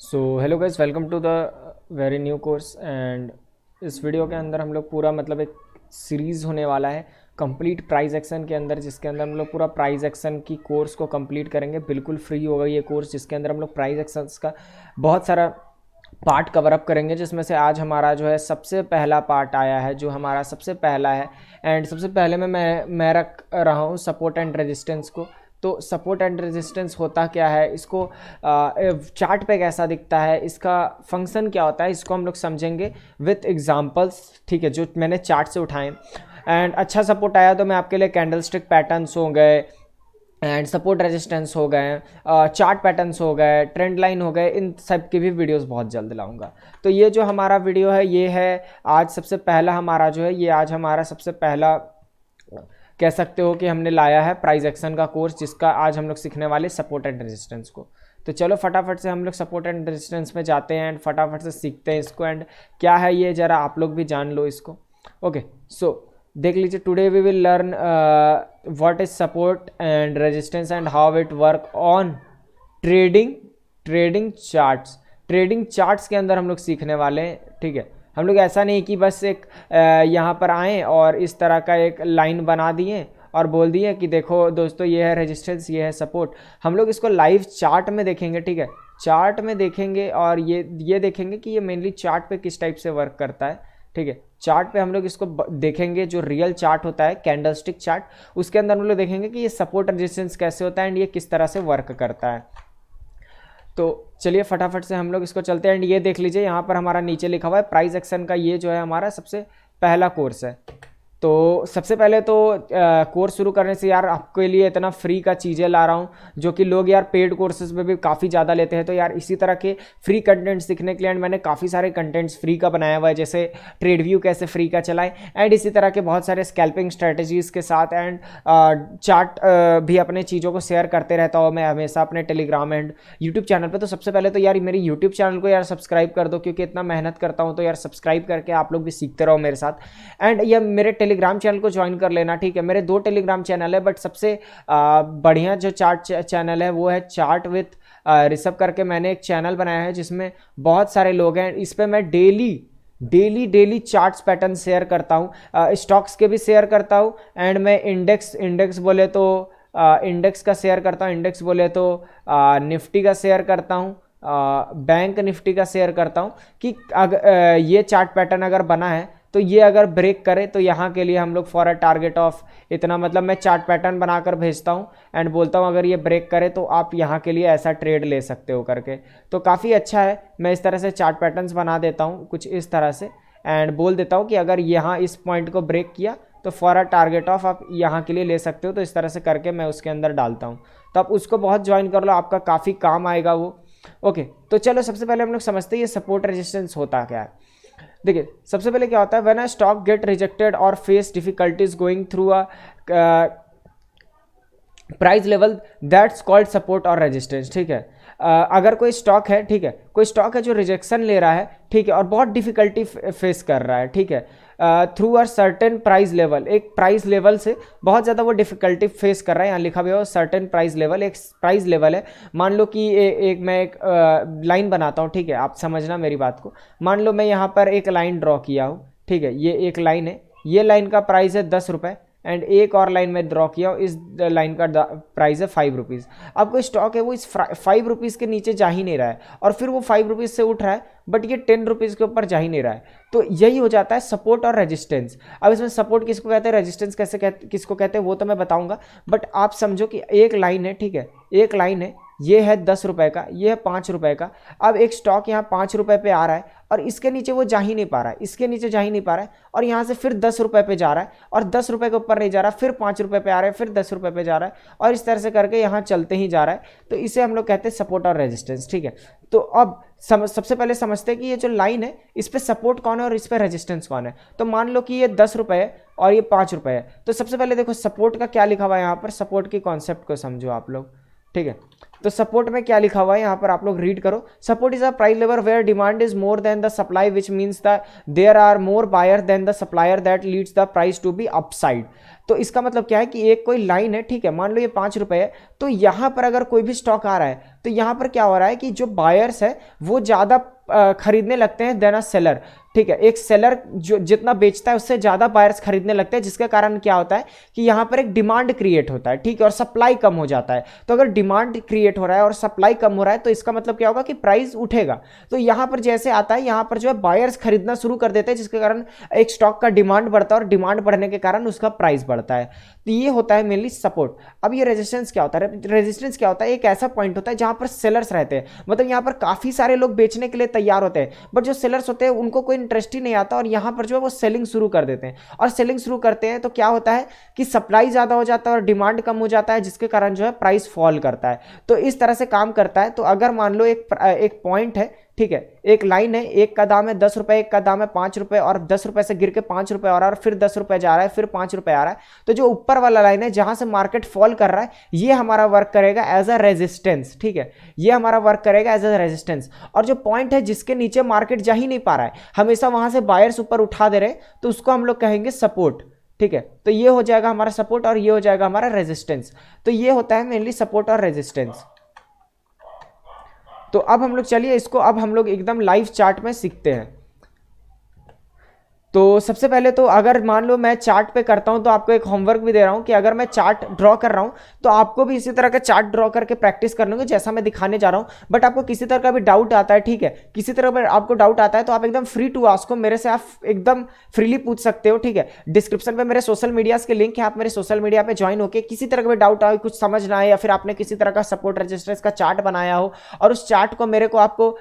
So hello guys, welcome to the very new course. And इस video के अंदर हम लोग पूरा मतलब एक सीरीज़ होने वाला है कंप्लीट प्राइस एक्शन के अंदर, जिसके अंदर हम लोग पूरा प्राइस एक्शन की कोर्स को कंप्लीट करेंगे। बिल्कुल फ्री होगा ये कोर्स, जिसके अंदर हम लोग प्राइस एक्शंस का बहुत सारा पार्ट कवर अप करेंगे, जिसमें से आज हमारा जो है सबसे पहला पार्ट आया है, जो हमारा सबसे पहला है। एंड सबसे पहले में मैं रख रहा हूँ सपोर्ट एंड रेजिस्टेंस को। तो सपोर्ट एंड रेजिस्टेंस होता क्या है, इसको चार्ट पे कैसा दिखता है, इसका फंक्शन क्या होता है, इसको हम लोग समझेंगे विथ एग्जांपल्स। ठीक है, जो मैंने चार्ट से उठाए। एंड अच्छा सपोर्ट आया तो मैं आपके लिए कैंडल स्टिक पैटर्न्स हो गए, एंड सपोर्ट रेजिस्टेंस हो गए, चार्ट पैटर्न्स हो गए, ट्रेंड लाइन हो गए, इन सब की भी वीडियोस बहुत जल्द लाऊंगा। तो ये जो हमारा वीडियो है, ये है आज सबसे पहला हमारा जो है, ये आज हमारा सबसे पहला कह सकते हो कि हमने लाया है प्राइस एक्शन का कोर्स, जिसका आज हम लोग सीखने वाले सपोर्ट एंड रेजिस्टेंस को। तो चलो फटाफट से हम लोग सपोर्ट एंड रेजिस्टेंस में जाते हैं एंड फटाफट से सीखते हैं इसको। एंड क्या है ये, ज़रा आप लोग भी जान लो इसको। ओके, सो देख लीजिए, today we will learn what is support and resistance and how it work on trading charts. Trading charts के अंदर हम लोग सीखने वाले हैं। ठीक है, हम लोग ऐसा नहीं कि बस एक यहाँ पर आएँ और इस तरह का एक लाइन बना दिए और बोल दिए कि देखो दोस्तों ये है रेजिस्टेंस, ये है सपोर्ट। हम लोग इसको लाइव चार्ट में देखेंगे। ठीक है, चार्ट में देखेंगे और ये देखेंगे कि ये मेनली चार्ट पे किस टाइप से वर्क करता है। ठीक है, चार्ट पे हम लोग इसको देखेंगे, जो रियल चार्ट होता है कैंडलस्टिक चार्ट, उसके अंदर हम लोग देखेंगे कि ये सपोर्ट रेजिस्टेंस कैसे होता है एंड ये किस तरह से वर्क करता है। तो चलिए फटाफट से हम लोग इसको चलते हैं। एंड ये देख लीजिए, यहाँ पर हमारा नीचे लिखा हुआ है प्राइस एक्शन का, ये जो है हमारा सबसे पहला कोर्स है। तो सबसे पहले तो कोर्स शुरू करने से यार आपके लिए इतना फ्री का चीज़ें ला रहा हूँ, जो कि लोग यार पेड कोर्सेज में भी काफ़ी ज़्यादा लेते हैं। तो यार इसी तरह के फ्री कंटेंट सीखने के लिए एंड मैंने काफ़ी सारे कंटेंट्स फ्री का बनाया हुआ है, जैसे ट्रेड व्यू कैसे फ्री का चलाएं, एंड इसी तरह के बहुत सारे स्कैल्पिंग स्ट्रेटजीज़ के साथ। एंड चार्ट भी अपने चीज़ों को शेयर करते रहता हूँ मैं हमेशा अपने टेलीग्राम एंड यूट्यूब चैनल पर। तो सबसे पहले तो यार मेरी यूट्यूब चैनल को यार सब्सक्राइब कर दो, क्योंकि इतना मेहनत करता हूँ। तो यार सब्सक्राइब करके आप लोग भी सीखते रहो मेरे साथ। एंड ये मेरे टेलीग्राम चैनल को ज्वाइन कर लेना। ठीक है, मेरे 2 टेलीग्राम चैनल है, बट सबसे बढ़िया जो चार्ट चैनल है वो है चार्ट विथ ऋषभ करके। मैंने एक चैनल बनाया है जिसमें बहुत सारे लोग हैं। इस पर मैं डेली चार्ट्स पैटर्न शेयर करता हूँ, स्टॉक्स के भी शेयर करता हूँ। एंड मैं इंडेक्स बोले तो इंडेक्स का शेयर करता हूँ, इंडेक्स बोले तो निफ्टी का शेयर करता हूँ, बैंक निफ्टी का शेयर करता हूँ कि ये चार्ट पैटर्न अगर बना है तो ये अगर ब्रेक करे तो यहाँ के लिए हम लोग फॉर अ टारगेट ऑफ इतना, मतलब मैं चार्ट पैटर्न बनाकर भेजता हूँ एंड बोलता हूँ अगर ये ब्रेक करे तो आप यहाँ के लिए ऐसा ट्रेड ले सकते हो करके। तो काफ़ी अच्छा है, मैं इस तरह से चार्ट पैटर्न्स बना देता हूँ कुछ इस तरह से, एंड बोल देता हूँ कि अगर यहाँ इस पॉइंट को ब्रेक किया तो फॉर अ टारगेट ऑफ आप यहाँ के लिए ले सकते हो। तो इस तरह से करके मैं उसके अंदर डालता हूँ। तो आप उसको बहुत ज्वाइन कर लो, आपका काफ़ी काम आएगा वो। ओके, तो चलो सबसे पहले हम लोग समझते हैं ये सपोर्ट रेजिस्टेंस होता क्या है। देखिए सबसे पहले क्या होता है, when a stock get rejected और face difficulties going through a price level, that's called support और रेजिस्टेंस। ठीक है, अगर कोई स्टॉक है, ठीक है, कोई स्टॉक है जो रिजेक्शन ले रहा है, ठीक है, और बहुत डिफिकल्टी फेस कर रहा है, ठीक है, through a certain price level, एक प्राइस लेवल से बहुत ज़्यादा वो डिफिकल्टी फेस कर रहा है। यहाँ लिखा हुआ है सर्टेन प्राइस लेवल, एक प्राइस लेवल है। मान लो कि मैं एक लाइन बनाता हूँ। ठीक है, आप समझना मेरी बात को। मान लो मैं यहाँ पर एक लाइन ड्रॉ किया हूँ। ठीक है, ये एक लाइन है, ये लाइन का प्राइस है 10 रुपये, एंड एक और लाइन में ड्रॉ किया हूँ, इस लाइन का प्राइस है 5 रुपीज़। अब कोई स्टॉक है वो इस 5 रुपीज़ के नीचे जा ही नहीं रहा है, और फिर वो 5 रुपीज़ से उठ रहा है, बट ये 10 रुपीज़ के ऊपर जा ही नहीं रहा है। तो यही हो जाता है सपोर्ट और रेजिस्टेंस। अब इसमें सपोर्ट किसको कहते हैं, रेजिस्टेंस किसको कहते हैं, वो तो मैं बताऊंगा, बट आप समझो कि एक लाइन है। ठीक है, एक लाइन है, ये है 10 रुपये का, ये है 5 रुपये का। अब एक स्टॉक यहाँ 5 रुपये पे आ रहा है और इसके नीचे वो जा ही नहीं पा रहा है, इसके नीचे जा ही नहीं पा रहा है, और यहाँ से फिर 10 रुपये पे जा रहा है, और 10 रुपये के ऊपर नहीं जा रहा, फिर 5 रुपये पे आ रहा है, फिर 10 रुपये पे जा रहा है, और इस तरह से करके यहाँ चलते ही जा रहा है। तो इसे हम लोग कहते हैं सपोर्ट और रेजिस्टेंस। ठीक है, तो अब सबसे पहले समझते हैं कि ये जो लाइन है इस पर सपोर्ट कौन है और इस पर रेजिस्टेंस कौन है। तो मान लो कि ये 10 रुपये है और ये 5 रुपये है। तो सबसे पहले देखो सपोर्ट का क्या लिखा हुआ है यहाँ पर, सपोर्ट की कॉन्सेप्ट को समझो आप लोग। ठीक है, तो सपोर्ट में क्या लिखा हुआ है यहाँ पर आप लोग रीड करो। Support is a price level where demand is more than the supply which means the there are more buyer than the supplier that leads the price to be upside. तो इसका मतलब क्या है कि एक कोई लाइन है, ठीक है, मान लो ये 5 रुपए है, तो यहाँ पर अगर कोई भी स्टॉक आ रहा है तो यहाँ पर क्या हो रहा है कि जो बायर्स है वो ज़्यादा खरीदने लगते हैं देन अ सेलर, ठीक है। एक सेलर जो जितना बेचता है उससे ज़्यादा बायर्स खरीदने लगते हैं, जिसके कारण क्या होता है कि यहाँ पर एक डिमांड क्रिएट होता है, ठीक है, और सप्लाई कम हो जाता है। तो अगर डिमांड क्रिएट हो रहा है और सप्लाई कम हो रहा है तो इसका मतलब क्या होगा कि प्राइस उठेगा। तो यहाँ पर जैसे आता है, यहाँ पर जो है बायर्स खरीदना शुरू कर देते हैं, जिसके कारण एक स्टॉक का डिमांड बढ़ता है और डिमांड बढ़ने के कारण उसका प्राइस बढ़ता है। तो ये होता है मेनली सपोर्ट। अब ये रेजिस्टेंस क्या होता है? रेजिस्टेंस क्या होता है? एक ऐसा पॉइंट होता है जहाँ पर सेलर्स रहते हैं, मतलब यहाँ पर काफ़ी सारे लोग बेचने के लिए तैयार होते हैं, बट जो सेलर्स होते हैं उनको कोई इंटरेस्ट ही नहीं आता और यहाँ पर जो है वो सेलिंग शुरू कर देते हैं। और सेलिंग शुरू करते हैं तो क्या होता है कि सप्लाई ज़्यादा हो जाता है और डिमांड कम हो जाता है, जिसके कारण जो है प्राइस फॉल करता है। तो इस तरह से काम करता है। तो अगर मान लो एक पॉइंट है, ठीक है, एक लाइन है, एक का दाम है 10 रुपए, एक का दाम है 5 रुपए, और 10 रुपए से गिर के 5 रुपए आ रहा है और फिर 10 रुपए जा रहा है, फिर 5 रुपए आ रहा है। तो जो ऊपर वाला लाइन है जहां से मार्केट फॉल कर रहा है, ये हमारा वर्क करेगा एज अ रेजिस्टेंस, ठीक है, ये हमारा वर्क करेगा एज अ रेजिस्टेंस। और जो पॉइंट है जिसके नीचे मार्केट जा ही नहीं पा रहा है, हमेशा वहां से बायर्स ऊपर उठा दे रहे, तो उसको हम लोग कहेंगे सपोर्ट, ठीक है। तो ये हो जाएगा हमारा सपोर्ट और ये हो जाएगा हमारा रेजिस्टेंस। तो ये होता है मेनली सपोर्ट और रेजिस्टेंस। तो अब हम लोग चलिए इसको अब हम लोग एकदम लाइव चार्ट में सीखते हैं। तो सबसे पहले तो अगर मान लो मैं चार्ट पे करता हूं तो आपको एक होमवर्क भी दे रहा हूं कि अगर मैं चार्ट ड्रॉ कर रहा हूं तो आपको भी इसी तरह का चार्ट ड्रॉ करके प्रैक्टिस करने होंगे जैसा मैं दिखाने जा रहा हूं। बट आपको किसी तरह का भी डाउट आता है, ठीक है, किसी तरह का आपको डाउट आता है तो आप एकदम फ्री टू आस्क, मेरे से आप एकदम फ्रीली पूछ सकते हो, ठीक है। डिस्क्रिप्शन में मेरे सोशल मीडियाज के लिंक है, आप मेरे सोशल मीडिया पे ज्वाइन होकर किसी तरह का भी डाउट आए, कुछ समझ ना आए, या फिर आपने किसी तरह का सपोर्ट रजिस्टर्स का चार्ट बनाया हो और उस चार्ट को मेरे को आपको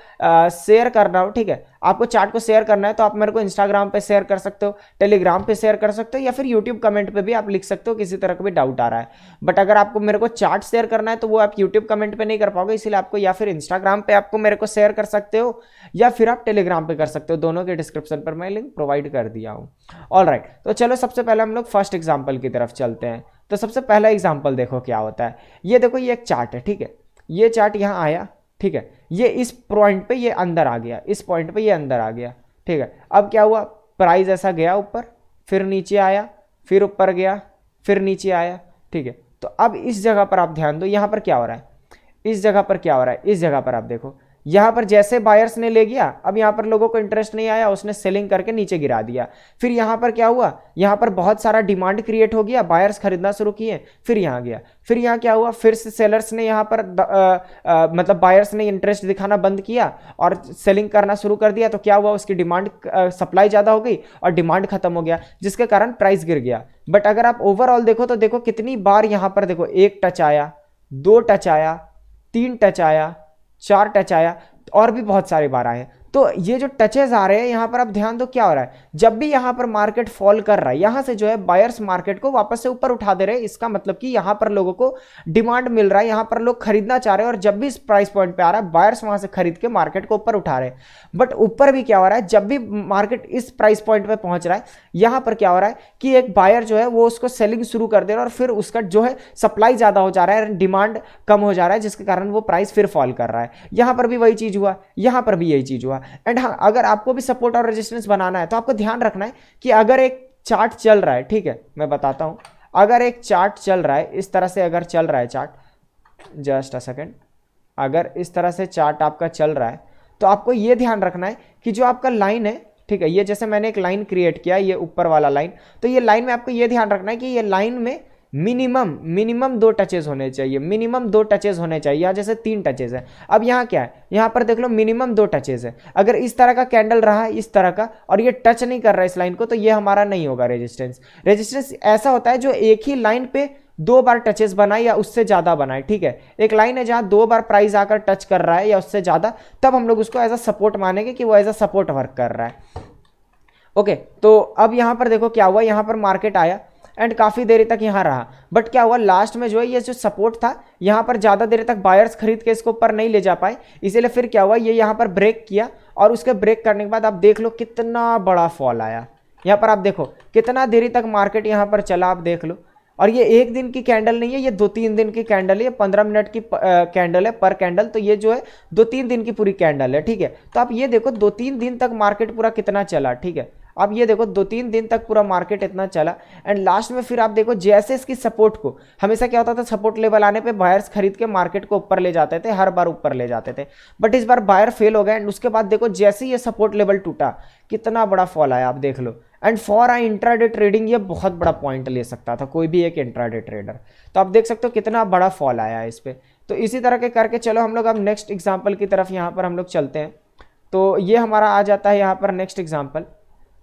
शेयर करना हो, ठीक है, आपको चार्ट को शेयर करना है तो आप मेरे को इंस्टाग्राम पे शेयर कर सकते हो, टेलीग्राम पे शेयर कर सकते हो, या फिर यूट्यूब कमेंट पे भी आप लिख सकते हो किसी तरह का भी डाउट आ रहा है। बट अगर आपको मेरे को चार्ट शेयर करना है तो वो आप यूट्यूब कमेंट पे नहीं कर पाओगे, इसीलिए आपको या फिर इंस्टाग्राम पे आपको मेरे को शेयर कर सकते हो या फिर आप टेलीग्राम पे कर सकते हो, दोनों के डिस्क्रिप्शन पर मैं लिंक प्रोवाइड कर दिया हूँ। ऑलराइट, तो चलो सबसे पहले हम लोग फर्स्ट एग्जाम्पल की तरफ चलते हैं। तो सबसे पहला एग्जाम्पल देखो क्या होता है। ये देखो ये एक चार्ट है, ठीक है, ये चार्ट यहाँ आया, ठीक है, ये इस पॉइंट पे ये अंदर आ गया, इस पॉइंट पे ये अंदर आ गया, ठीक है। अब क्या हुआ, प्राइस ऐसा गया ऊपर, फिर नीचे आया, फिर ऊपर गया, फिर नीचे आया, ठीक है। तो अब इस जगह पर आप ध्यान दो, यहाँ पर क्या हो रहा है, इस जगह पर क्या हो रहा है, इस जगह पर आप देखो, यहाँ पर जैसे बायर्स ने ले गया, अब यहाँ पर लोगों को इंटरेस्ट नहीं आया, उसने सेलिंग करके नीचे गिरा दिया। फिर यहाँ पर क्या हुआ, यहाँ पर बहुत सारा डिमांड क्रिएट हो गया, बायर्स खरीदना शुरू किए, फिर यहाँ गया, फिर यहाँ क्या हुआ, फिर से सेलर्स ने यहाँ पर मतलब बायर्स ने इंटरेस्ट दिखाना बंद किया और सेलिंग करना शुरू कर दिया। तो क्या हुआ, उसकी डिमांड सप्लाई ज़्यादा हो गई और डिमांड खत्म हो गया, जिसके कारण प्राइस गिर गया। बट अगर आप ओवरऑल देखो तो देखो कितनी बार यहाँ पर देखो, 1 टच आया, 2 टच आया, 3 टच आया, 4 टच आया, और भी बहुत सारी बार आए। तो ये जो टचेस आ रहे हैं यहाँ पर आप ध्यान दो क्या हो रहा है, जब भी यहाँ पर मार्केट फॉल कर रहा है, यहाँ से जो है बायर्स मार्केट को वापस से ऊपर उठा दे रहे हैं। इसका मतलब कि यहाँ पर लोगों को डिमांड मिल रहा है, यहाँ पर लोग खरीदना चाह रहे हैं, और जब भी इस प्राइस पॉइंट पे आ रहा है बायर्स वहां से खरीद के मार्केट को ऊपर उठा रहे हैं। बट ऊपर भी क्या हो रहा है, जब भी मार्केट इस प्राइस पॉइंट पे पहुंच रहा है, यहाँ पर क्या हो रहा है कि एक बायर जो है वो उसको सेलिंग शुरू कर दे रहा है, और फिर उसका जो है सप्लाई ज्यादा हो जा रहा है, डिमांड कम हो जा रहा है, जिसके कारण वो प्राइस फिर फॉल कर रहा है। यहाँ पर भी वही चीज हुआ, यहाँ पर भी यही चीज हुआ। एंड हाँ, अगर आपको भी सपोर्ट और रेजिस्टेंस बनाना है तो आपको ध्यान रखना है कि अगर एक चार्ट चल रहा है, ठीक है, मैं बताता हूं, अगर एक चार्ट चल रहा है इस तरह से, अगर चल रहा है चार्ट, जस्ट अ सेकेंड, अगर इस तरह से चार्ट आपका चल रहा है तो आपको यह ध्यान रखना है कि जो आपका लाइन है, ठीक है, ये जैसे मैंने एक लाइन क्रिएट किया, ये ऊपर वाला लाइन, तो ये लाइन में आपको यह ध्यान रखना है कि ये लाइन में मिनिमम 2 टचेज होने चाहिए, मिनिमम 2 टचेज होने चाहिए। यहाँ जैसे 3 टचेज है, अब यहाँ क्या है, यहाँ पर देख लो मिनिमम 2 टचेज है। अगर इस तरह का कैंडल रहा है इस तरह का और ये टच नहीं कर रहा है इस लाइन को, तो ये हमारा नहीं होगा रेजिस्टेंस। रेजिस्टेंस ऐसा होता है जो एक ही लाइन पे 2 बार टचेस बनाए या उससे ज्यादा बनाए, ठीक है। एक लाइन है जहां 2 बार प्राइस आकर टच कर रहा है या उससे ज्यादा, तब हम लोग उसको एज अ सपोर्ट मानेंगे कि वो एज अ सपोर्ट वर्क कर रहा है। ओके, तो अब यहाँ पर देखो क्या हुआ, यहाँ पर मार्केट आया एंड काफ़ी देर तक यहाँ रहा, बट क्या हुआ लास्ट में जो है ये जो सपोर्ट था यहाँ पर ज़्यादा देर तक बायर्स खरीद के इसको ऊपर नहीं ले जा पाए, इसीलिए फिर क्या हुआ, ये यहाँ पर ब्रेक किया, और उसके ब्रेक करने के बाद आप देख लो कितना बड़ा फॉल आया। यहाँ पर आप देखो कितना देरी तक मार्केट यहाँ पर चला, आप देख लो, और ये एक दिन की कैंडल नहीं है, ये 2-3 दिन की कैंडल है, ये 15 मिनट की कैंडल है पर कैंडल, तो ये जो है 2-3 दिन की पूरी कैंडल है, ठीक है। तो आप ये देखो 2-3 दिन तक मार्केट पूरा कितना चला, ठीक है। आप ये देखो 2-3 दिन तक पूरा मार्केट इतना चला, एंड लास्ट में फिर आप देखो जैसे इसकी सपोर्ट को, हमेशा क्या होता था सपोर्ट लेवल आने पे बायर्स खरीद के मार्केट को ऊपर ले जाते थे, हर बार ऊपर ले जाते थे, बट इस बार बायर फेल हो गए। एंड उसके बाद देखो जैसे ही ये सपोर्ट लेवल टूटा, कितना बड़ा फॉल आया आप देख लो। And for a intraday trading ये बहुत बड़ा पॉइंट ले सकता था कोई भी एक इंट्राडे ट्रेडर। तो आप देख सकते हो कितना बड़ा फॉल आया है इस पर। तो इसी तरह के करके चलो हम लोग अब नेक्स्ट एग्जाम्पल की तरफ यहाँ पर हम लोग चलते हैं। तो ये हमारा आ जाता है यहाँ पर नेक्स्ट एग्जाम्पल।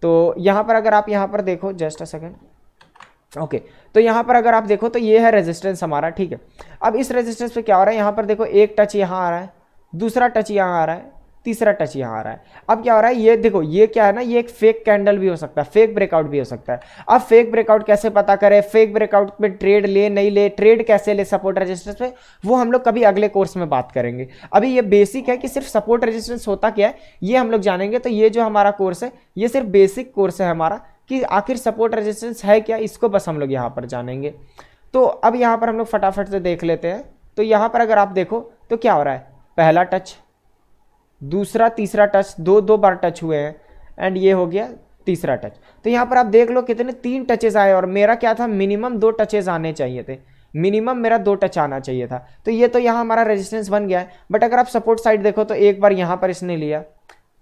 तो यहाँ पर अगर आप यहाँ पर देखो, जस्ट अ सेकेंड, ओके, तो यहाँ पर अगर आप देखो तो ये है रेजिस्टेंस हमारा, ठीक है। अब इस रेजिस्टेंस पे क्या हो रहा है, यहाँ पर देखो एक टच यहाँ आ रहा है, दूसरा टच यहाँ आ रहा है, तीसरा टच यहाँ आ रहा है। अब क्या हो रहा है, ये देखो ये क्या है ना, ये एक फेक कैंडल भी हो सकता है, फेक ब्रेकआउट भी हो सकता है। अब फेक ब्रेकआउट कैसे पता करें, फेक ब्रेकआउट में ट्रेड ले नहीं ले, ट्रेड कैसे ले सपोर्ट रेजिस्टेंस पे, वो हम लोग कभी अगले कोर्स में बात करेंगे। अभी ये बेसिक है कि सिर्फ सपोर्ट रेजिस्टेंस होता क्या है ये हम लोग जानेंगे। तो ये जो हमारा कोर्स है ये सिर्फ बेसिक कोर्स है हमारा, कि आखिर सपोर्ट रेजिस्टेंस है क्या, इसको बस हम लोग यहाँ पर जानेंगे। तो अब यहाँ पर हम लोग फटाफट से देख लेते हैं। तो यहाँ पर अगर आप देखो तो क्या हो रहा है, पहला टच, दूसरा तीसरा टच, दो बार टच हुए हैं, एंड ये हो गया तीसरा टच। तो यहाँ पर आप देख लो कितने 3 टचेस आए, और मेरा क्या था, मिनिमम 2 टचेस आने चाहिए थे, मिनिमम मेरा 2 टच आना चाहिए था। तो ये तो यहाँ हमारा रेजिस्टेंस बन गया है। बट अगर आप सपोर्ट साइड देखो तो एक बार यहाँ पर इसने लिया,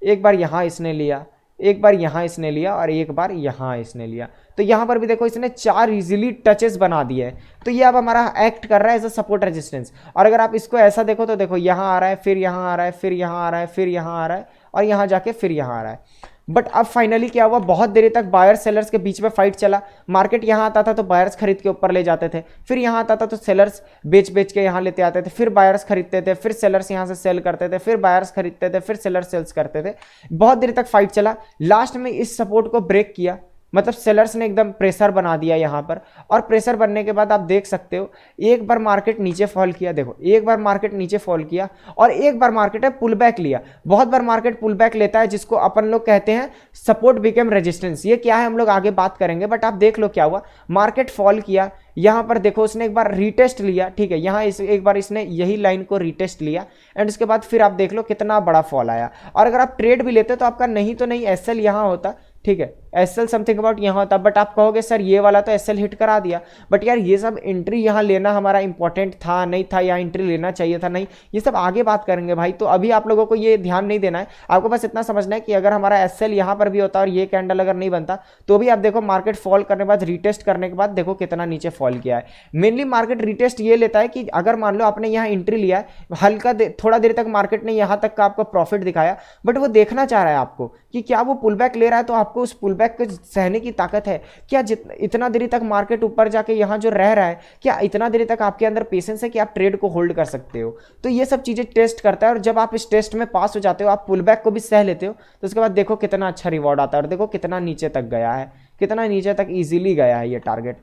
एक बार यहाँ इसने लिया, एक बार यहाँ इसने लिया, और एक बार यहाँ इसने लिया। तो यहाँ पर भी देखो इसने 4 इजीली टचेस बना दिए हैं। तो ये अब हमारा एक्ट कर रहा है एज अ सपोर्ट रेजिस्टेंस। और अगर आप इसको ऐसा देखो तो देखो यहाँ आ रहा है, फिर यहाँ आ रहा है, फिर यहाँ आ रहा है, फिर यहाँ आ रहा है, और यहाँ जाके फिर यहाँ आ रहा है। बट अब फाइनली क्या हुआ, बहुत देर तक बायर सेलर्स के बीच में फाइट चला। मार्केट यहाँ आता था तो बायर्स खरीद के ऊपर ले जाते थे, फिर यहाँ आता था तो सेलर्स बेच बेच के यहाँ लेते आते थे, फिर बायर्स खरीदते थे, फिर सेलर्स यहाँ से सेल करते थे, फिर बायर्स खरीदते थे, फिर सेलर्स सेल्स करते थे। बहुत देर तक फाइट चला, लास्ट में इस सपोर्ट को ब्रेक किया, मतलब सेलर्स ने एकदम प्रेशर बना दिया यहाँ पर। और प्रेशर बनने के बाद आप देख सकते हो एक बार मार्केट नीचे फॉल किया, देखो एक बार मार्केट नीचे फॉल किया, और एक बार मार्केट है पुल बैक लिया। बहुत बार मार्केट पुल बैक लेता है, जिसको अपन लोग कहते हैं सपोर्ट बिकम रेजिस्टेंस। ये क्या है हम लोग आगे बात करेंगे, बट आप देख लो क्या हुआ, मार्केट फॉल किया, यहाँ पर देखो उसने एक बार रीटेस्ट लिया, ठीक है, यहाँ एक बार इसने यही लाइन को रीटेस्ट लिया, एंड उसके बाद फिर आप देख लो कितना बड़ा फॉल आया। और अगर आप ट्रेड भी लेते तो आपका नहीं तो नहीं एसएल यहाँ होता, ठीक है, एसएल समथिंग अबाउट यहाँ होता। बट आप कहोगे सर ये वाला तो एसएल हिट करा दिया, बट यार ये सब एंट्री यहाँ लेना हमारा इंपॉर्टेंट था नहीं था, यहाँ एंट्री लेना चाहिए था नहीं, ये सब आगे बात करेंगे भाई। तो अभी आप लोगों को ये ध्यान नहीं देना है, आपको बस इतना समझना है कि अगर हमारा एसएल यहाँ पर भी होता और ये कैंडल अगर नहीं बनता तो भी आप देखो मार्केट फॉल करने के बाद, रीटेस्ट करने के बाद देखो कितना नीचे फॉल किया है। मेनली मार्केट रीटेस्ट ये लेता है कि अगर मान लो आपने यहाँ एंट्री लिया है, हल्का थोड़ा देर तक मार्केट ने यहाँ तक का आपको प्रॉफिट दिखाया, बट वो देखना चाह रहा है आपको कि क्या वो पुल बैक ले रहा है, तो आपको उस पुल बैक को सहने की ताकत है क्या, इतना देर तक मार्केट ऊपर जाके यहाँ जो रह रहा है, क्या इतना देर तक आपके अंदर पेशेंस है कि आप ट्रेड को होल्ड कर सकते हो। तो ये सब चीजें टेस्ट करता है, और जब आप इस टेस्ट में पास हो जाते हो, आप पुल बैक को भी सह लेते हो, तो उसके बाद देखो कितना अच्छा रिवॉर्ड आता है, और देखो कितना नीचे तक गया है, कितना नीचे तक इजीली गया है ये टारगेट।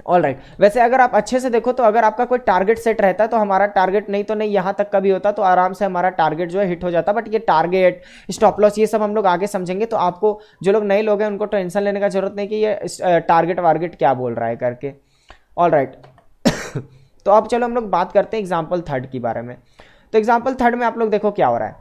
ऑल राइट, वैसे अगर आप अच्छे से देखो तो अगर आपका कोई टारगेट सेट रहता है तो हमारा टारगेट नहीं तो नहीं यहाँ तक का भी होता तो आराम से हमारा टारगेट जो है हिट हो जाता। बट ये टारगेट, स्टॉप लॉस, ये सब हम लोग आगे समझेंगे। तो आपको जो लोग नए लोग हैं उनको टेंशन लेने का जरूरत नहीं कि ये टारगेट वारगेट क्या बोल रहा है करके। ऑल राइट तो अब चलो हम लोग बात करते हैं एग्जाम्पल 3 के बारे में। तो एग्जाम्पल 3 में आप लोग देखो क्या हो रहा है,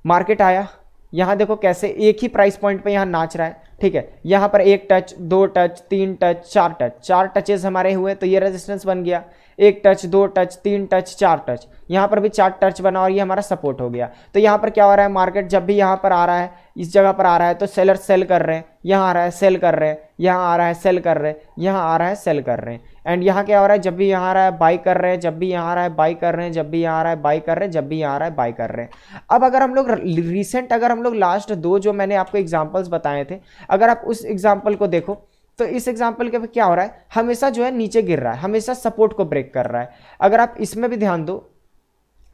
मार्केट आया, यहाँ देखो कैसे एक ही प्राइस पॉइंट पे यहाँ नाच रहा है, ठीक है, यहाँ पर 1 touch, 2 touch, 3 touch, 4 touch, 4 touches हमारे हुए, तो ये रेजिस्टेंस बन गया। 1 टच, 2 टच, 3 टच, 4 टच, यहाँ पर भी 4 टच बना और ये हमारा सपोर्ट हो गया। तो यहाँ पर क्या हो रहा है, मार्केट जब भी यहाँ पर आ रहा है, इस जगह पर आ रहा है तो सेलर सेल कर रहे हैं, यहाँ आ रहा है सेल कर रहे हैं, यहाँ आ रहा है सेल कर रहे हैं, यहाँ आ रहा है सेल कर रहे हैं। एंड यहाँ क्या हो रहा है, जब भी यहाँ आ रहा है बाई कर रहे हैं, जब भी यहाँ आ रहा है बाई कर रहे हैं, जब भी यहाँ आ रहा है बाई कर रहे हैं, जब भी यहाँ आ रहा है बाई कर रहे हैं। अब अगर हम लोग रिसेंट, अगर हम लोग लास्ट 2 जो मैंने आपको एग्जाम्पल्स बताए थे, अगर आप उस एग्जाम्पल को देखो तो इस एग्जाम्पल के क्या हो रहा है, हमेशा जो है नीचे गिर रहा है, हमेशा सपोर्ट को ब्रेक कर रहा है। अगर आप इसमें भी ध्यान दो,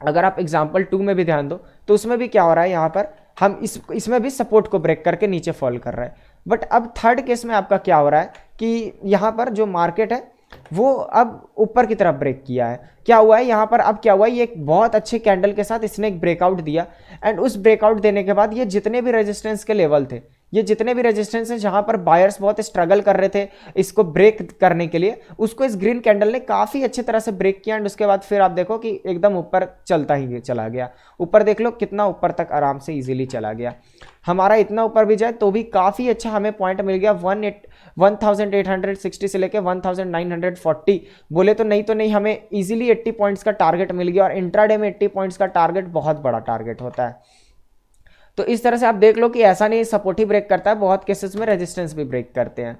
अगर आप एग्जाम्पल 2 में भी ध्यान दो तो उसमें भी क्या हो रहा है, यहाँ पर हम इसमें भी सपोर्ट को ब्रेक करके नीचे फॉल कर रहा है। बट अब 3rd केस में आपका क्या हो रहा है कि यहाँ पर जो मार्केट है वो अब ऊपर की तरफ ब्रेक किया है। क्या हुआ है यहाँ पर, अब क्या हुआ है, ये एक बहुत अच्छे कैंडल के साथ इसने एक ब्रेकआउट दिया, एंड उस ब्रेकआउट देने के बाद ये जितने भी रेजिस्टेंस के लेवल थे ये जितने भी रेजिस्टेंस हैं जहां पर बायर्स बहुत स्ट्रगल कर रहे थे इसको ब्रेक करने के लिए, उसको इस ग्रीन कैंडल ने काफी अच्छी तरह से ब्रेक किया। एंड उसके बाद फिर आप देखो कि एकदम ऊपर चलता ही चला गया। ऊपर देख लो कितना ऊपर तक आराम से इजीली चला गया। हमारा इतना ऊपर भी जाए तो भी काफी अच्छा हमें पॉइंट मिल गया। 1860 से लेके 1940 बोले तो नहीं हमें इजीली 80 पॉइंट्स का टारगेट मिल गया। और इंट्राडे में 80 पॉइंट्स का टारगेट बहुत बड़ा टारगेट होता है। तो इस तरह से आप देख लो कि ऐसा नहीं सपोर्ट ही ब्रेक करता है, बहुत केसेस में रेजिस्टेंस भी ब्रेक करते हैं।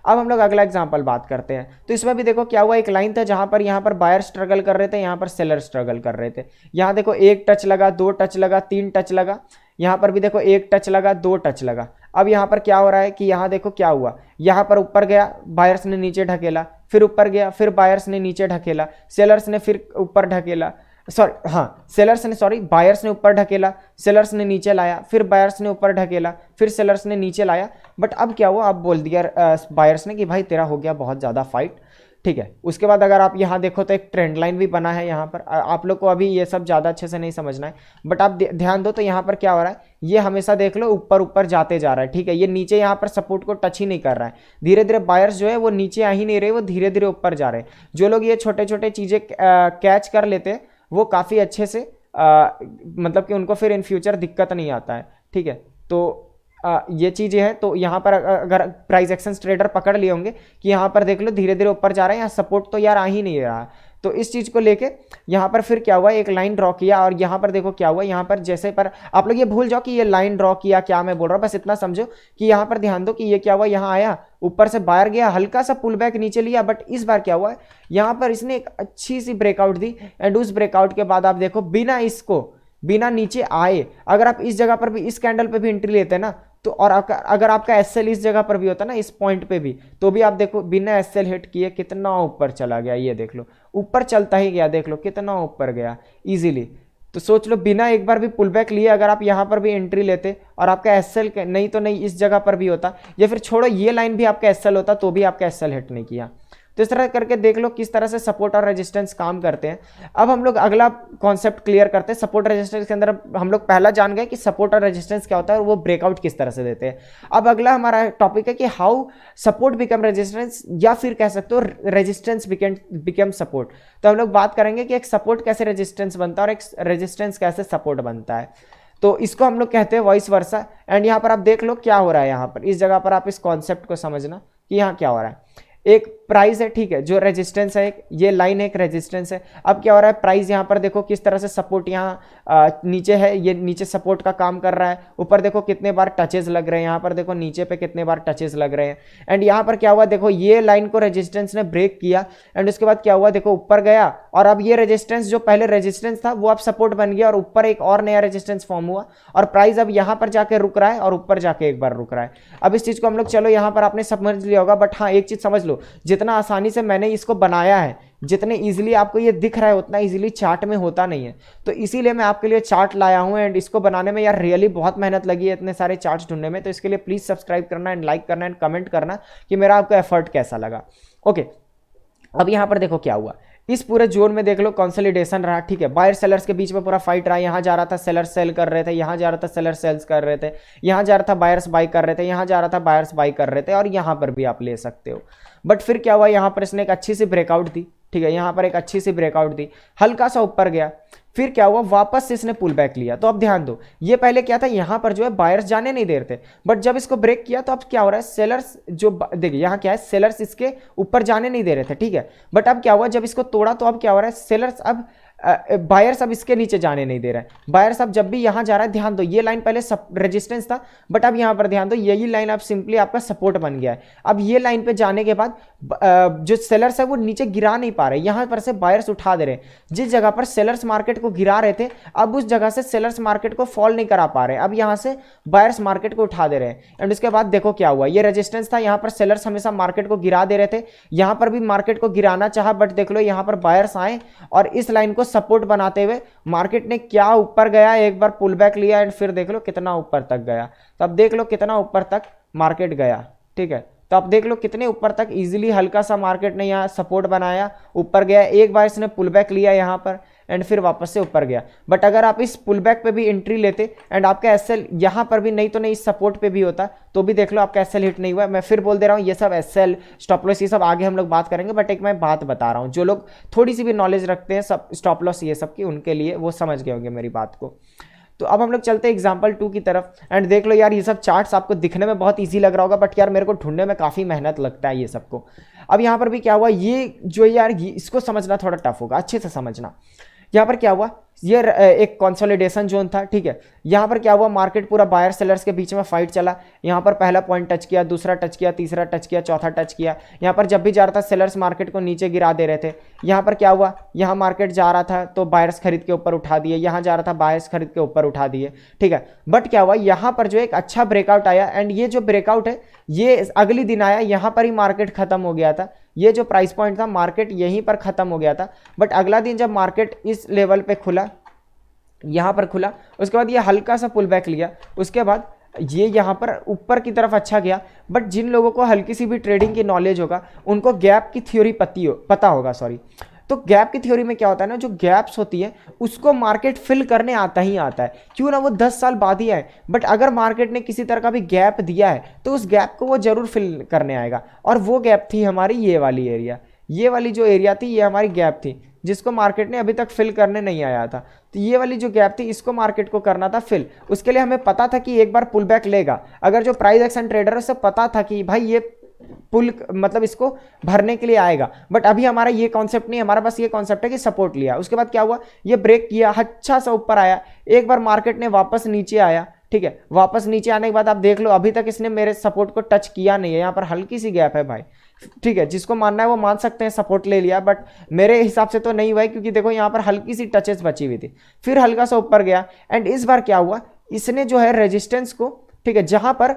अब हम लोग अगला एग्जांपल बात करते हैं। तो इसमें भी देखो क्या हुआ, एक लाइन था जहां पर यहाँ पर बायर स्ट्रगल कर रहे थे, यहाँ पर सेलर स्ट्रगल कर रहे थे। यहाँ देखो एक टच लगा, दो टच लगा, तीन टच लगा। यहाँ पर भी देखो एक टच लगा, दो टच लगा। अब यहाँ पर क्या हो रहा है कि यहाँ देखो क्या हुआ, यहाँ पर ऊपर गया, बायर्स ने नीचे ढकेला, फिर ऊपर गया, फिर बायर्स ने नीचे ढकेला, सेलर्स ने फिर ऊपर ढकेला, बायर्स ने ऊपर ढकेला, सेलर्स ने नीचे लाया, फिर बायर्स ने ऊपर ढकेला, फिर सेलर्स ने नीचे लाया। बट अब क्या हुआ, अब बोल दिया बायर्स ने कि भाई तेरा हो गया बहुत ज़्यादा फाइट, ठीक है। उसके बाद अगर आप यहाँ देखो तो एक ट्रेंड लाइन भी बना है यहाँ पर। आप लोग को अभी ये सब ज़्यादा अच्छे से नहीं समझना है, बट आप ध्यान दो तो यहाँ पर क्या हो रहा है, ये हमेशा देख लो ऊपर ऊपर जाते जा रहा है, ठीक है। ये नीचे यहाँ पर सपोर्ट को टच ही नहीं कर रहा है। धीरे धीरे बायर्स जो है वो नीचे आ ही नहीं रहे, वो धीरे धीरे ऊपर जा रहे हैं। जो लोग ये छोटे छोटे चीज़ें कैच कर लेते हैं वो काफ़ी अच्छे से मतलब कि उनको फिर इन फ्यूचर दिक्कत नहीं आता है, ठीक है। तो ये चीज़ें हैं। तो यहाँ पर अगर प्राइस एक्शन ट्रेडर पकड़ लिए होंगे कि यहाँ पर देख लो धीरे धीरे ऊपर जा रहा है, यहाँ सपोर्ट तो यार आ ही नहीं रहा। तो इस चीज़ को लेके यहाँ पर फिर क्या हुआ, एक लाइन ड्रॉ किया। और यहाँ पर देखो क्या हुआ, यहाँ पर जैसे पर आप लोग ये भूल जाओ कि ये लाइन ड्रॉ किया, क्या मैं बोल रहा हूँ, बस इतना समझो कि यहाँ पर ध्यान दो कि ये क्या हुआ, यहाँ आया, ऊपर से बाहर गया, हल्का सा पुल बैक नीचे लिया। बट इस बार क्या हुआ है, यहाँ पर इसने एक अच्छी सी ब्रेकआउट दी। एंड उस ब्रेकआउट के बाद आप देखो बिना नीचे आए अगर आप इस जगह पर भी इस कैंडल पे भी एंट्री लेते हैं ना, तो और अगर आपका एसएल इस जगह पर भी होता ना, इस पॉइंट पे भी, तो भी आप देखो बिना एसएल हिट किए कितना ऊपर चला गया। ये देख लो ऊपर चलता ही गया, देख लो कितना ऊपर गया इजीली। तो सोच लो बिना एक बार भी पुल बैक लिए अगर आप यहाँ पर भी एंट्री लेते और आपका एसएल नहीं तो नहीं इस जगह पर भी होता, या फिर छोड़ो ये लाइन भी आपका एसएल होता तो भी आपका एसएल हिट नहीं किया। तो इस तरह करके देख लो किस तरह से सपोर्ट और रेजिस्टेंस काम करते हैं। अब हम लोग अगला कॉन्सेप्ट क्लियर करते हैं। सपोर्ट रेजिस्टेंस के अंदर हम लोग पहला जान गए कि सपोर्ट और रेजिस्टेंस क्या होता है और वो ब्रेकआउट किस तरह से देते हैं। अब अगला हमारा टॉपिक है कि हाउ सपोर्ट बिकम रेजिस्टेंस, या फिर कह सकते हो रेजिस्टेंस बिकम सपोर्ट। तो हम लोग बात करेंगे कि एक सपोर्ट कैसे रेजिस्टेंस बनता है और एक रेजिस्टेंस कैसे सपोर्ट बनता है। तो इसको हम लोग कहते हैं वॉइस वर्सा। एंड यहाँ पर आप देख लो क्या हो रहा है, यहाँ पर इस जगह पर आप इस कॉन्सेप्ट को समझना कि यहाँ क्या हो रहा है। एक प्राइस है, ठीक है, जो रेजिस्टेंस है, ये लाइन एक रेजिस्टेंस है। अब क्या हो रहा है, प्राइस यहाँ पर देखो किस तरह से सपोर्ट यहाँ नीचे है, ये नीचे सपोर्ट का काम कर रहा है। ऊपर देखो कितने बार टचेस लग रहे हैं, यहाँ पर देखो नीचे पे कितने बार टचेस लग रहे हैं। एंड यहाँ पर क्या हुआ, देखो ये लाइन को रेजिस्टेंस ने ब्रेक किया। एंड उसके बाद क्या हुआ, देखो ऊपर गया और अब ये रेजिस्टेंस जो पहले रेजिस्टेंस था वो अब सपोर्ट बन गया और ऊपर एक और नया रेजिस्टेंस फॉर्म हुआ और प्राइस अब यहाँ पर जाके रुक रहा है और ऊपर जाके एक बार रुक रहा है। अब इस चीज को हम लोग चलो यहाँ पर आपने समझ लिया होगा, बट हाँ एक चीज समझ लो, जितना आसानी से मैंने इसको बनाया है, जितने इजीली आपको ये दिख रहा है उतना इजीली चार्ट में होता नहीं है। तो इसीलिए मैं आपके लिए चार्ट लाया हूं। एंड इसको बनाने में यार रियली बहुत मेहनत लगी है इतने सारे चार्ट्स ढूंढने में। तो इसके लिए प्लीज सब्सक्राइब करना एंड लाइक करना एंड कमेंट करना कि मेरा आपको एफर्ट कैसा लगा। ओके, अब यहाँ पर देखो क्या हुआ, इस पूरे जोन में देख लो कंसोलिडेशन रहा, ठीक है। बायर सेलर्स के बीच में पूरा फाइट रहा। यहाँ जा रहा था सेलर्स सेल कर रहे थे, यहाँ जा रहा था सेलर्स सेल्स कर रहे थे, यहाँ जा रहा था बायर्स बाई कर रहे थे, यहाँ जा रहा था बायर्स बाई कर रहे थे, और यहाँ पर भी आप ले सकते हो। बट फिर क्या हुआ, यहाँ पर इसने एक अच्छी सी ब्रेकआउट दी, ठीक है, यहाँ पर एक अच्छी सी ब्रेकआउट दी, हल्का सा ऊपर गया, फिर क्या हुआ, वापस से इसने पुल बैक लिया। तो अब ध्यान दो, ये पहले क्या था, यहाँ पर जो है बायर्स जाने नहीं दे रहे थे, बट जब इसको ब्रेक किया तो अब क्या हो रहा है, सेलर्स जो देखिए यहाँ क्या है, सेलर्स इसके ऊपर जाने नहीं दे रहे थे, ठीक है। बट अब क्या हुआ, जब इसको तोड़ा तो अब क्या हो रहा है, सेलर्स अब बायर्स अब इसके नीचे जाने नहीं दे रहा है। बायर्स अब जब भी यहाँ जा रहा है, ध्यान दो ये लाइन पहले रेजिस्टेंस था, बट अब यहाँ पर ध्यान दो यही लाइन अब सिंपली आपका सपोर्ट बन गया है। अब ये लाइन पे जाने के बाद जो सेलर्स है वो नीचे गिरा नहीं पा रहे, यहाँ पर से बायर्स उठा दे रहे। जिस जगह पर सेलर्स मार्केट को गिरा रहे थे, अब उस जगह से सेलर्स मार्केट को फॉल नहीं करा पा रहे, अब यहाँ से बायर्स मार्केट को उठा दे रहे हैं। एंड उसके बाद देखो क्या हुआ, ये रेजिस्टेंस था, यहाँ पर सेलर्स हमेशा मार्केट को गिरा दे रहे थे, यहाँ पर भी मार्केट को गिराना चाहा, बट देख लो यहाँ पर बायर्स आए और इस लाइन को सपोर्ट बनाते हुए मार्केट ने क्या ऊपर गया, एक बार पुल बैक लिया एंड फिर देख लो कितना ऊपर तक गया। तो अब देख लो कितना ऊपर तक मार्केट गया, ठीक है। तो अब देख लो कितने ऊपर तक इजीली, हल्का सा मार्केट ने यहाँ सपोर्ट बनाया, ऊपर गया, एक बार इसने पुल बैक लिया यहाँ पर, एंड फिर वापस से ऊपर गया। बट अगर आप इस पुल बैक पे भी एंट्री लेते एंड आपका एसएल यहाँ पर भी नहीं तो नहीं इस सपोर्ट पे भी होता तो भी देख लो आपका एसएल हिट नहीं हुआ। मैं फिर बोल दे रहा हूँ ये सब एसएल स्टॉप लॉस ये सब आगे हम लोग बात करेंगे, बट एक मैं बात बता रहा हूँ जो लोग थोड़ी सी भी नॉलेज रखते हैं सब स्टॉप लॉस ये सब की, उनके लिए वो समझ गए होंगे मेरी बात को। तो अब हम लोग चलते हैं एग्जाम्पल 2 की तरफ एंड देख लो यार ये सब चार्ट्स आपको दिखने में बहुत इजी लग रहा होगा, बट यार मेरे को ढूंढने में काफ़ी मेहनत लगता है ये सबको। अब यहाँ पर भी क्या हुआ, ये जो यार इसको समझना थोड़ा टफ होगा, अच्छे से समझना। यहाँ पर क्या हुआ, ये एक कंसोलिडेशन जोन था, ठीक है। यहाँ पर क्या हुआ, मार्केट पूरा बायर सेलर्स के बीच में फाइट चला। यहाँ पर पहला पॉइंट टच किया, दूसरा टच किया, तीसरा टच किया, चौथा टच किया। यहाँ पर जब भी जा रहा था सेलर्स मार्केट को नीचे गिरा दे रहे थे। यहाँ पर क्या हुआ, यहाँ मार्केट जा रहा था तो बायर्स खरीद के ऊपर उठा दिए, यहाँ जा रहा था बायर्स खरीद के ऊपर उठा दिए, ठीक है। बट क्या हुआ, यहाँ पर जो एक अच्छा ब्रेकआउट आया एंड ये जो ब्रेकआउट है ये अगले दिन आया, यहाँ पर ही मार्केट खत्म हो गया था। ये जो प्राइस पॉइंट था मार्केट यहीं पर खत्म हो गया था। बट अगला दिन जब मार्केट इस लेवल पे खुला, यहाँ पर खुला, उसके बाद ये हल्का सा पुल बैक लिया, उसके बाद ये यहाँ पर ऊपर की तरफ अच्छा गया। बट जिन लोगों को हल्की सी भी ट्रेडिंग की नॉलेज होगा उनको गैप की थ्योरी पता होगा, सॉरी। तो गैप की थ्योरी में क्या होता है ना, जो गैप्स होती है उसको मार्केट फिल करने आता ही आता है, क्यों ना वो 10 साल बाद ही आए। बट अगर मार्केट ने किसी तरह का भी गैप दिया है तो उस गैप को वो जरूर फिल करने आएगा। और वो गैप थी हमारी ये वाली एरिया, ये वाली जो एरिया थी ये हमारी गैप थी जिसको मार्केट ने अभी तक फिल करने नहीं आया था। तो ये वाली जो गैप थी इसको मार्केट को करना था फिल। उसके लिए हमें पता था कि एक बार पुल बैक लेगा। अगर जो प्राइस एक्शन ट्रेडर है उसे पता था कि भाई ये पुल मतलब इसको भरने के लिए आएगा। बट अभी हमारा ये कॉन्सेप्ट नहीं, हमारा बस ये कॉन्सेप्ट है कि सपोर्ट लिया। उसके बाद क्या हुआ, ये ब्रेक किया, अच्छा सा ऊपर आया, एक बार मार्केट ने वापस नीचे आया, ठीक है। वापस नीचे आने के बाद आप देख लो अभी तक इसने मेरे सपोर्ट को टच किया नहीं है, यहाँ पर हल्की सी गैप है भाई, ठीक है। जिसको मानना है वो मान सकते हैं सपोर्ट ले लिया, बट मेरे हिसाब से तो नहीं हुआ है क्योंकि देखो यहाँ पर हल्की सी टचेस बची हुई थी। फिर हल्का सा ऊपर गया एंड इस बार क्या हुआ, इसने जो है रेजिस्टेंस को, ठीक है, जहां पर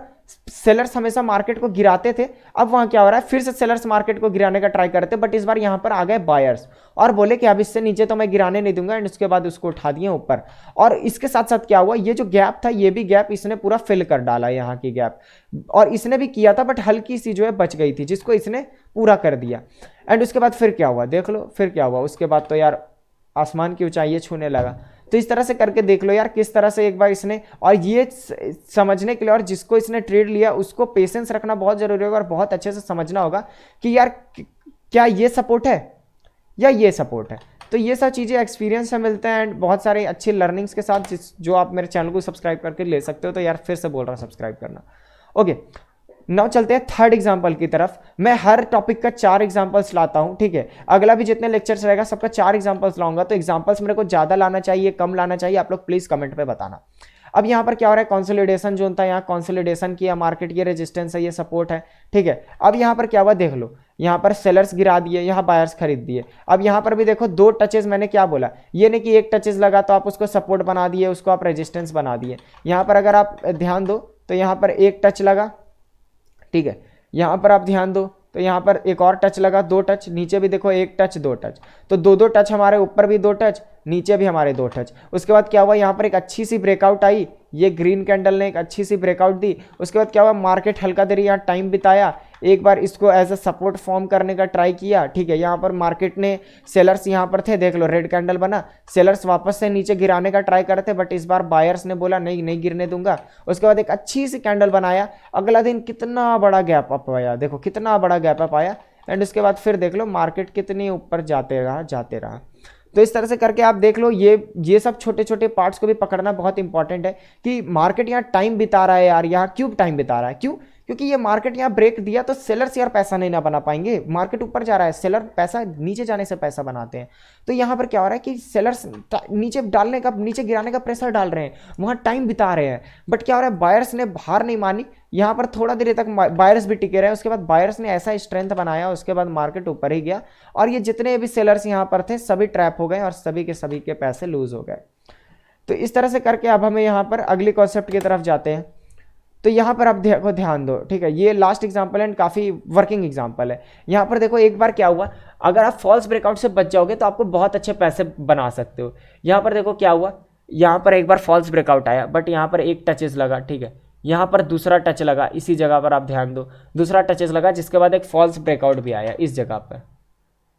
सेलर्स हमेशा मार्केट को गिराते थे अब वहां क्या हो रहा है, फिर से सेलर्स मार्केट को गिराने का ट्राई करते, बट इस बार यहां पर आ गए बायर्स और बोले कि अब इससे नीचे तो मैं गिराने नहीं दूंगा एंड उसके बाद उसको उठा दिए ऊपर। और इसके साथ साथ क्या हुआ, ये जो गैप था ये भी गैप इसने पूरा फिल कर डाला, यहाँ की गैप, और इसने भी किया था बट हल्की सी जो है बच गई थी जिसको इसने पूरा कर दिया। एंड उसके बाद फिर क्या हुआ देख लो, फिर क्या हुआ, उसके बाद तो यार आसमान की ऊंचाई छूने लगा। तो इस तरह से करके देख लो यार किस तरह से एक बार इसने, और ये समझने के लिए और जिसको इसने ट्रेड लिया उसको पेशेंस रखना बहुत जरूरी होगा और बहुत अच्छे से समझना होगा कि यार क्या ये सपोर्ट है या ये सपोर्ट है। तो ये सब चीज़ें एक्सपीरियंस से मिलते हैं एंड बहुत सारे अच्छी लर्निंग्स के साथ जो आप मेरे चैनल को सब्सक्राइब करके ले सकते हो। तो यार फिर से बोल रहा हूँ सब्सक्राइब करना। ओके, नाउ चलते हैं थर्ड एग्जाम्पल की तरफ। मैं हर टॉपिक का 4 एग्जाम्पल्स लाता हूं, ठीक है। अगला भी जितने लेक्चर्स रहेगा सबका 4 एग्जाम्पल्स लाऊंगा। तो एग्जाम्पल्स मेरे को ज़्यादा लाना चाहिए कम लाना चाहिए, आप लोग प्लीज़ कमेंट पे बताना। अब यहाँ पर क्या हो रहा है, कंसोलिडेशन जोन था, यहाँ कंसोलिडेशन किया मार्केट, ये रेजिस्टेंस है, ये सपोर्ट है, ठीक है। अब यहाँ पर क्या हुआ देख लो, यहाँ पर सेलर्स गिरा दिए, यहाँ बायर्स खरीद दिए। अब यहाँ पर भी देखो 2 टचेस, मैंने क्या बोला, ये नहीं कि एक टचेस लगा तो आप उसको सपोर्ट बना दिए, उसको आप रेजिस्टेंस बना दिए। यहाँ पर अगर आप ध्यान दो तो यहाँ पर एक टच लगा, ठीक है। यहाँ पर आप ध्यान दो तो यहाँ पर एक और टच लगा, 2 टच, नीचे भी देखो 1 टच 2 टच, तो 2 टच हमारे ऊपर भी 2 टच, नीचे भी हमारे 2 टच। उसके बाद क्या हुआ, यहाँ पर एक अच्छी सी ब्रेकआउट आई, ये ग्रीन कैंडल ने एक अच्छी सी ब्रेकआउट दी। उसके बाद क्या हुआ, मार्केट हल्का देर यहाँ टाइम बिताया, एक बार इसको एज अ सपोर्ट फॉर्म करने का ट्राई किया, ठीक है। यहाँ पर मार्केट ने, सेलर्स यहाँ पर थे, देख लो रेड कैंडल बना, सेलर्स वापस से नीचे गिराने का ट्राई करते, बट इस बार बायर्स ने बोला नहीं नहीं गिरने दूंगा। उसके बाद एक अच्छी सी कैंडल बनाया, अगला दिन कितना बड़ा गैप अप आया, देखो कितना बड़ा गैप अप आया। एंड उसके बाद फिर देख लो मार्केट कितनी ऊपर जाते रहा। तो इस तरह से करके आप देख लो, ये सब छोटे छोटे पार्ट्स को भी पकड़ना बहुत इंपॉर्टेंट है कि मार्केट यहाँ टाइम बिता रहा है यार, यहाँ क्यों टाइम बिता रहा है, क्यों, क्योंकि ये मार्केट यहाँ ब्रेक दिया तो सेलर्स यार पैसा नहीं ना बना पाएंगे। मार्केट ऊपर जा रहा है, सेलर पैसा नीचे जाने से पैसा बनाते हैं। तो यहाँ पर क्या हो रहा है कि सेलर्स नीचे डालने का, नीचे गिराने का प्रेशर डाल रहे हैं, वहाँ टाइम बिता रहे हैं। बट क्या हो रहा है, बायर्स ने हार नहीं मानी, यहाँ पर थोड़ा देर तक बायर्स भी टिके रहे, उसके बाद बायर्स ने ऐसा स्ट्रेंथ बनाया, उसके बाद मार्केट ऊपर ही गया और ये जितने भी सेलर्स यहाँ पर थे सभी ट्रैप हो गए और सभी के पैसे लूज हो गए। तो इस तरह से करके अब हमें यहाँ पर अगली कॉन्सेप्ट की तरफ जाते हैं। तो यहाँ पर आप देखो, ध्यान दो, ठीक है। ये लास्ट एग्जांपल एंड काफ़ी वर्किंग एग्जांपल है। यहाँ पर देखो एक बार क्या हुआ, अगर आप फॉल्स ब्रेकआउट से बच जाओगे तो आपको बहुत अच्छे पैसे बना सकते हो। यहाँ पर देखो क्या हुआ, यहाँ पर एक बार फॉल्स ब्रेकआउट आया, बट यहाँ पर एक टचेस लगा, ठीक है। यहाँ पर दूसरा टच लगा, इसी जगह पर आप ध्यान दो, दूसरा टचेस लगा, जिसके बाद एक फॉल्स ब्रेकआउट भी आया इस जगह पर।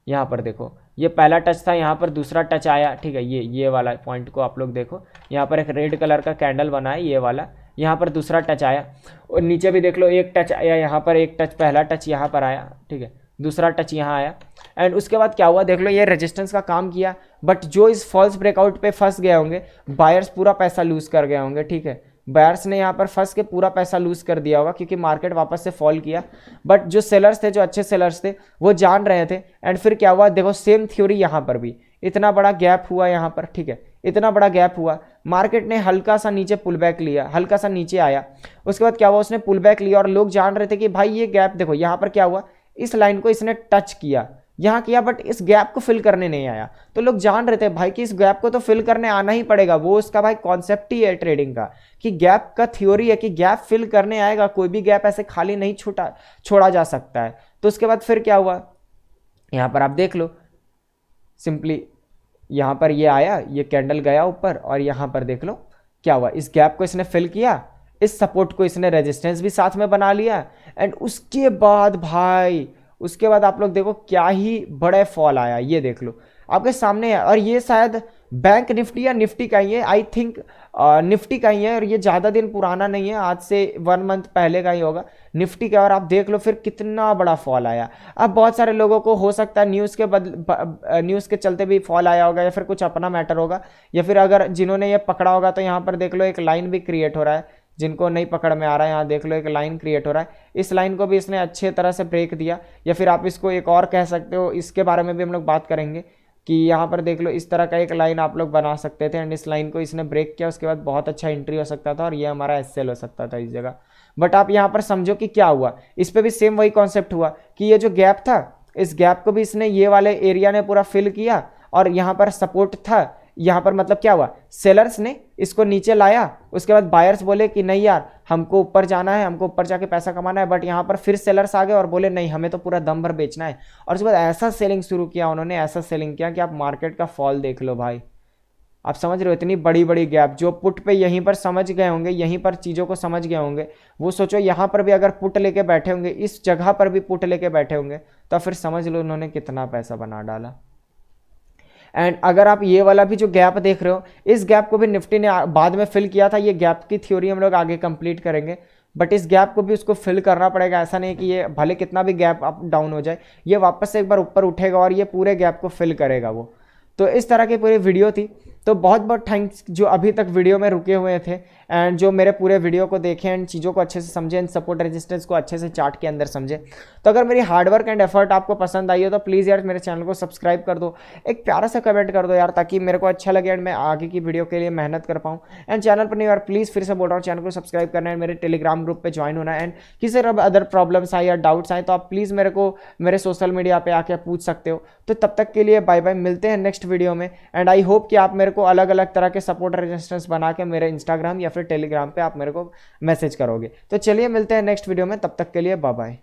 यहाँ पर देखो ये पहला टच था, यहाँ पर दूसरा टच आया, ठीक है। ये वाला पॉइंट को आप लोग देखो, यहाँ पर एक रेड कलर का कैंडल बना है ये वाला, यहाँ पर दूसरा टच आया, और नीचे भी देख लो एक टच आया, यहाँ पर एक टच, पहला टच यहाँ पर आया, ठीक है, दूसरा टच यहाँ आया। एंड उसके बाद क्या हुआ देख लो, ये रेजिस्टेंस का काम किया, बट जो इस फॉल्स ब्रेकआउट पे फंस गए होंगे बायर्स पूरा पैसा लूज कर गए होंगे, ठीक है। बायर्स ने यहाँ पर फंस के पूरा पैसा लूज कर दिया होगा क्योंकि मार्केट वापस से फॉल किया। बट जो सेलर्स थे, जो अच्छे सेलर्स थे, वो जान रहे थे। एंड फिर क्या हुआ देखो, सेम थ्योरी यहाँ पर भी, इतना बड़ा गैप हुआ यहाँ पर, ठीक है, इतना बड़ा गैप हुआ, मार्केट ने हल्का सा नीचे पुल बैक लिया, हल्का सा नीचे आया, उसके बाद क्या हुआ, उसने पुल बैक लिया और लोग जान रहे थे कि भाई ये गैप देखो, यहाँ पर क्या हुआ, इस लाइन को इसने टच किया, यहाँ किया, बट इस गैप को फिल करने नहीं आया। तो लोग जान रहे थे भाई कि इस गैप को तो फिल करने आना ही पड़ेगा, वो उसका भाई कॉन्सेप्ट ही है ट्रेडिंग का, कि गैप का थ्योरी है कि गैप फिल करने आएगा, कोई भी गैप ऐसे खाली नहीं छोड़ा जा सकता है। तो उसके बाद फिर क्या हुआ, यहाँ पर आप देख लो, सिंपली यहाँ पर ये आया, ये कैंडल गया ऊपर, और यहाँ पर देख लो क्या हुआ, इस गैप को इसने फिल किया, इस सपोर्ट को इसने रेजिस्टेंस भी साथ में बना लिया। एंड उसके बाद भाई, उसके बाद आप लोग देखो क्या ही बड़े फॉल आया, ये देख लो आपके सामने है। और ये शायद बैंक निफ्टी या निफ्टी का ही है, आई थिंक निफ्टी का ही है, और ये ज़्यादा दिन पुराना नहीं है, आज से 1 मंथ पहले का ही होगा निफ्टी का। और आप देख लो फिर कितना बड़ा फॉल आया। अब बहुत सारे लोगों को हो सकता है न्यूज़ के चलते भी फॉल आया होगा, या फिर कुछ अपना मैटर होगा, या फिर अगर जिन्होंने ये पकड़ा होगा तो यहाँ पर देख लो एक लाइन भी क्रिएट हो रहा है, जिनको नहीं पकड़ में आ रहा है यहाँ देख लो एक लाइन क्रिएट हो रहा है, इस लाइन को भी इसने अच्छे तरह से ब्रेक दिया, या फिर आप इसको एक और कह सकते हो, इसके बारे में भी हम लोग बात करेंगे कि यहाँ पर देख लो इस तरह का एक लाइन आप लोग बना सकते थे। एंड इस लाइन को इसने ब्रेक किया, उसके बाद बहुत अच्छा एंट्री हो सकता था और ये हमारा एसएल हो सकता था इस जगह। बट आप यहाँ पर समझो कि क्या हुआ, इस पर भी सेम वही कॉन्सेप्ट हुआ कि ये जो गैप था, इस गैप को भी इसने ये वाले एरिया ने पूरा फिल किया, और यहाँ पर सपोर्ट था, यहाँ पर मतलब क्या हुआ, सेलर्स ने इसको नीचे लाया, उसके बाद बायर्स बोले कि नहीं यार हमको ऊपर जाना है, हमको ऊपर जाके पैसा कमाना है, बट यहाँ पर फिर सेलर्स आ गए और बोले नहीं हमें तो पूरा दम भर बेचना है। और उसके बाद ऐसा सेलिंग शुरू किया उन्होंने, ऐसा सेलिंग किया कि आप मार्केट का फॉल देख लो भाई, आप समझ रहे हो, इतनी बड़ी बड़ी गैप। जो पुट पे यहीं पर समझ गए होंगे, यहीं पर चीज़ों को समझ गए होंगे, वो सोचो यहाँ पर भी अगर पुट लेके बैठे होंगे, इस जगह पर भी पुट लेके बैठे होंगे, तो फिर समझ लो उन्होंने कितना पैसा बना डाला। एंड अगर आप ये वाला भी जो गैप देख रहे हो, इस गैप को भी निफ्टी ने बाद में फिल किया था, ये गैप की थ्योरी हम लोग आगे कंप्लीट करेंगे, बट इस गैप को भी उसको फिल करना पड़ेगा। ऐसा नहीं कि ये भले कितना भी गैप अप डाउन हो जाए, ये वापस से एक बार ऊपर उठेगा और ये पूरे गैप को फिल करेगा वो। तो इस तरह की पूरी वीडियो थी। तो बहुत बहुत थैंक्स जो अभी तक वीडियो में रुके हुए थे एंड जो मेरे पूरे वीडियो को देखें एंड चीज़ों को अच्छे से समझें एंड सपोर्ट रेजिस्टेंस को अच्छे से चार्ट के अंदर समझें। तो अगर मेरी हार्डवर्क एंड एफर्ट आपको पसंद आई हो तो प्लीज़ यार मेरे चैनल को सब्सक्राइब कर दो, एक प्यारा सा कमेंट कर दो यार, ताकि मेरे को अच्छा लगे एंड मैं आगे की वीडियो के लिए मेहनत कर पाऊँ। एंड चैनल पर नहीं यार प्लीज़ फिर से बोल रहा हूँ, चैनल को सब्सक्राइब करना है, मेरे टेलीग्राम ग्रुप पर ज्वाइन होना है। एंड किसी अदर प्रॉब्लम्स आए या डाउट्स आए तो आप प्लीज़ मेरे को मेरे सोशल मीडिया पर आके पूछ सकते हो। तो तब तक के लिए बाय बाय, मिलते हैं नेक्स्ट वीडियो में। एंड आई होप कि आप मेरे को अलग अलग तरह के सपोर्ट रेजिस्टेंस बना के मेरे इंस्टाग्राम या फिर टेलीग्राम पे आप मेरे को मैसेज करोगे। तो चलिए मिलते हैं नेक्स्ट वीडियो में, तब तक के लिए बाय बाय।